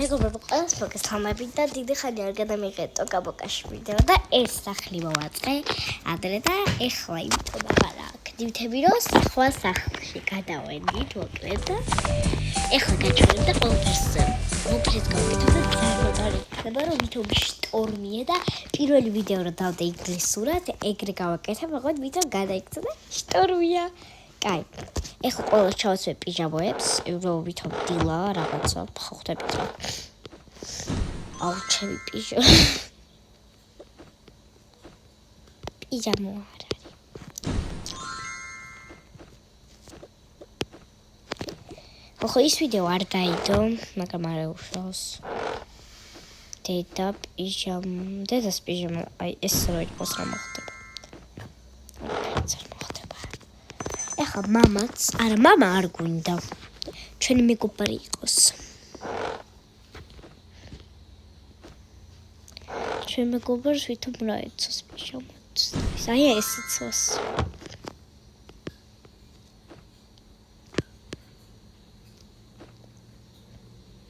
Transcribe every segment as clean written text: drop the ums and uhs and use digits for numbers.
მეგობრებო, ყველას მოგესალმებით და დიდი ხანი არ გადამიღეთ ტოკა-ბოკაში ვიდეო და ეს სახლი მოვაწყე ადრე და ეხლა იმიტომა ვარაք. ნივთები რომ სხვა სახლში გადავენით მოკლედ და ეხლა გაჩვენებ და ყველაფერს მოგეცნობთ და ძალიან იქნება რომ ვითომ შტორმია და პირველი ვიდეო რომ დავდე ინგლისურად ეგრე გავაკეთებ, მაგრამ ვიდეო გადაიქცა და შტორმია. კაი. ეხლა ყველა ჩავაცვე პიჟამოებს, რომ ვითომ დილა რაღაცა ხვდებით რა. აუ ჩემი პიჟამო არ არის. ხო ის ვიდეო არ დაიდო, მაგრამ არა უშავს. დედას პიჟამა, აი ეს რო იყოს რა მოხდება. ეხლა მამა არ გვინდა. ჩვენი მეგობარი იყოს. ჩვენ მეგობარს ვითომ რა ეცოს პიჟამაც. აი ეს იცოს.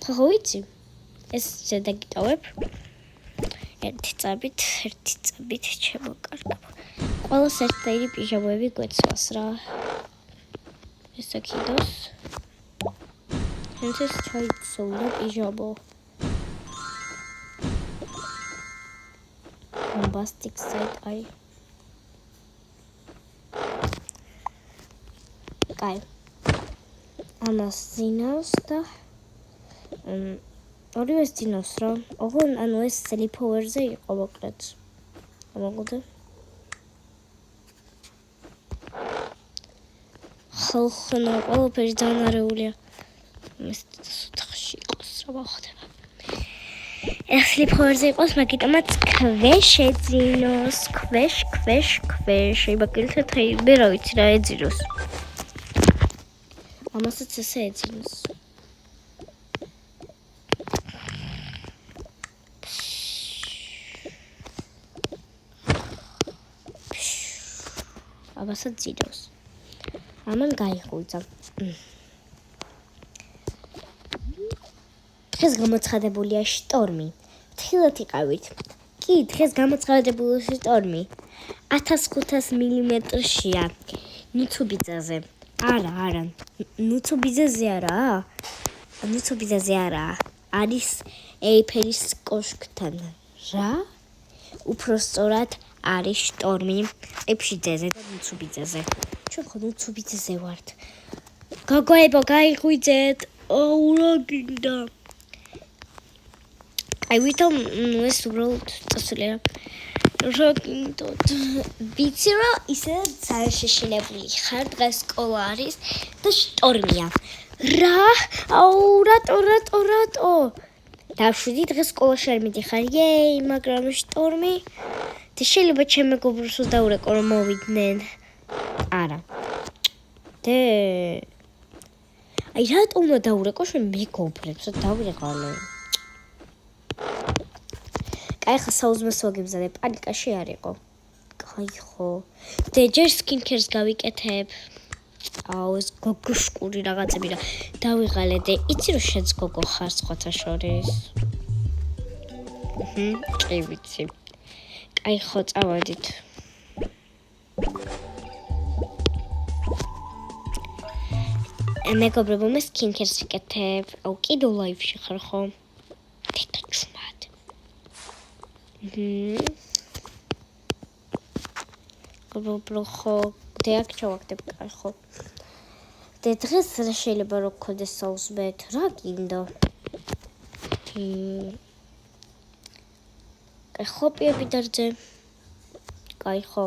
ხო ვიცი. ეს შედაგიტოვებ. ერთი წაბით შემოკარგებ. ყველას ერთდაირი პიჟამოები გვეცვას რა. ეს აქიდოს. ეს ჩაიცოლა პიჟამო. Bombastic side eye. Კაი. ამას ძინავს და ორივე ძინავს რა. ოღონ ანუ ეს სლიპოვერზე იყო მოკლედ. მოგოდე. ხალხნა ყველაფერი დანარეულია. ეს ოთახში იყოს რა მოხდება. ეს სლიპოვერზე იყოს, მაგიტომაც ქვეშ ეძინოს, ქვეშ. იმაგილითად ხეიბე რა ვიცი რა ეძინოს. ამასაც ესე ეძინოს. ამასაც ძინავს. ამან გაიღვიძა. დღეს გამოცხადებულია შტორმი. თხილად იყავით. კი, დღეს გამოცხადებულია შტორმი. 1500 მილიმეტრშია. ნუცუბიძაზე. არა. ნუცუბიძაზე არა. არის ეიფელის კოშკთან. რა? უფრო სწორად არის შტორმი ყიფშიძეზე და ნუცუბიძეზე. ჩვენ ხო ნუცუბიძეზე ვართ. გოგოებო, გაიღვიძეთ. აუ რა გინდა. აი ვითომ ეს უბრალოდ წასულია. რა გინდათ? ვიცი რომ ისე ძალიან შეშინებული ხარ, დღეს სკოლა არის და შტორმია. რა? აუ რატო? დავშვიდი დღეს სკოლაში არ მიდიხარ. იეი, მაგრამ შტორმი. და შეიძლება ჩემ მეგობრებს დავურეკო რომ მოვიდნენ. არა. აი რატომ უნდა დავურეკო შენ მეგობრებს? დავიღალე. კაი ხა საუზმეს ვაგებზადე, პანიკაში არ იყო. კაი ხო. ჯერ სკინკერს გავიკეთებ. აუ ეს გოგოშკური რაღაცები რა. დავიღალე და იცი რომ შენც გოგო ხარ სხვათა შორის. კი ვიცი. კაი ხო წავედით. მეგობრებო, მე სკინკერს ვიკეთებ. აუ კიდევ ლაივში ხარ ხო? დედაჩუმად. გოგო ხო, დიახ ჩავაგდებ, კაი ხო. და დღეს რა შეიძლება რომ გქონდეს საუზმეთ? რა გინდა? კაი ხო პიები დარძე. კაი ხო.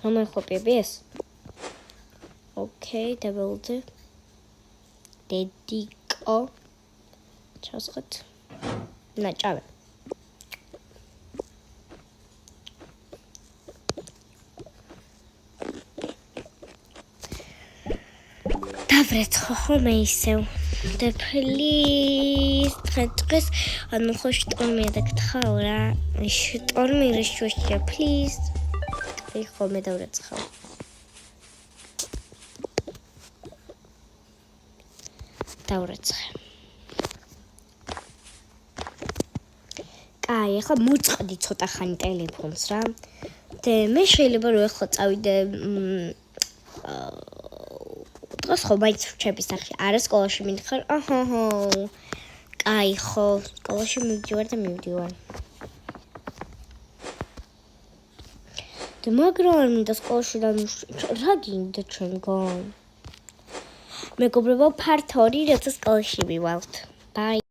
რომელი ხოპიები ეს? ოკეი, დაბელდე. დედიკო. ჩასხეთ. და ჭავე. დავრეთ ხოლმე ისევ. და პლიზ დღეს ანუ ხო შტორმია და გთხოვ რა. შტორმი რეშუაშია პლიზ. აი ხოლმე დავრეცხავ. დავრეცხე. კაი, ახლა მოწყდი ცოტა ხანი ტელეფონს რა. და მე შეიძლება რომ ახლა წავიდე დღეს ხო მაინც რჩები სახში. არა სკოლაში მიდიხარ. აჰა. კაი, ხო, სკოლაში მივდივარ და მივდივარ. და მაგრამ მინდა სკოლაში რა გინდა ჩვენგან? მეგობრებო, part 2 როცა სკოლაში მივალთ. Bye.